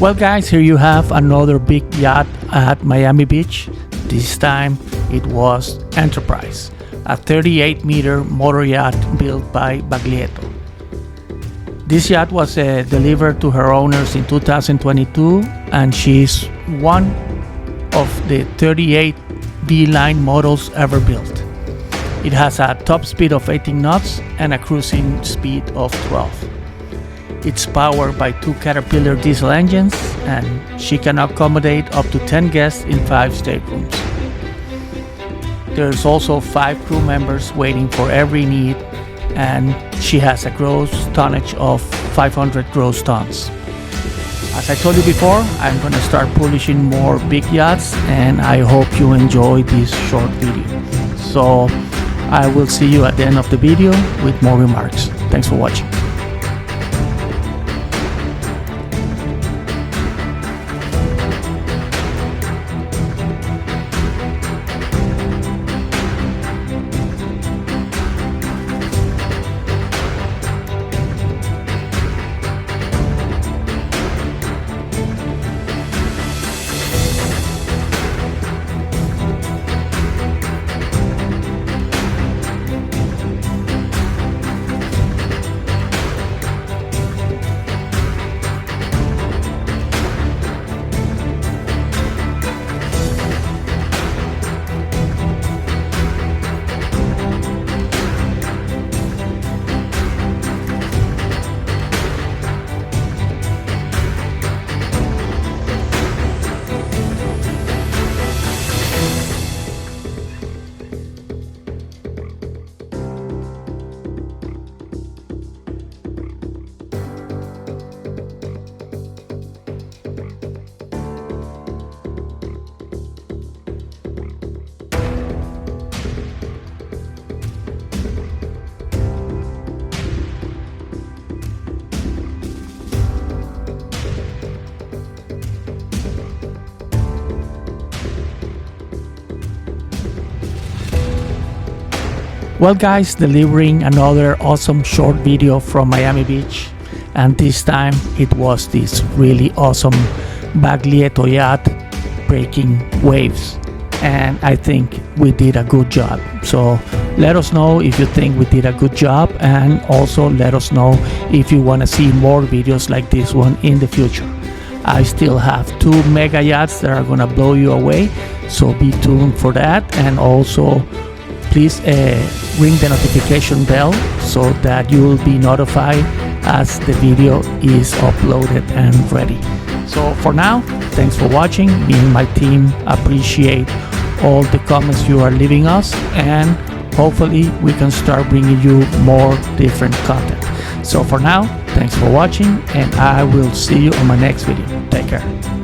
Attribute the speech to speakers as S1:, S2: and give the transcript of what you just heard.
S1: Well guys, here you have another big yacht at Miami Beach. This time it was Enterprise, a 38-meter motor yacht built by Baglietto. This yacht was delivered to her owners in 2022, and she's one of the 38 V-line models ever built. It has a top speed of 18 knots and a cruising speed of 12. It's powered by 2 Caterpillar diesel engines, and she can accommodate up to 10 guests in 5 staterooms. There's also 5 crew members waiting for every need, and she has a gross tonnage of 500 gross tons. As I told you before, I'm gonna start publishing more big yachts, and I hope you enjoy this short video. So I will see you at the end of the video with more remarks. Thanks for watching. Well guys, delivering another awesome short video from Miami Beach, and this time it was this really awesome Baglietto yacht breaking waves, and I think we did a good job. So let us know if you think we did a good job, and also let us know if you want to see more videos like this one in the future. I still have 2 mega yachts that are gonna blow you away, so be tuned for that, and also please ring the notification bell so that you will be notified as the video is uploaded and ready. So for now, thanks for watching. Me and my team appreciate all the comments you are leaving us, and hopefully we can start bringing you more different content. So for now, thanks for watching, and I will see you on my next video. Take care.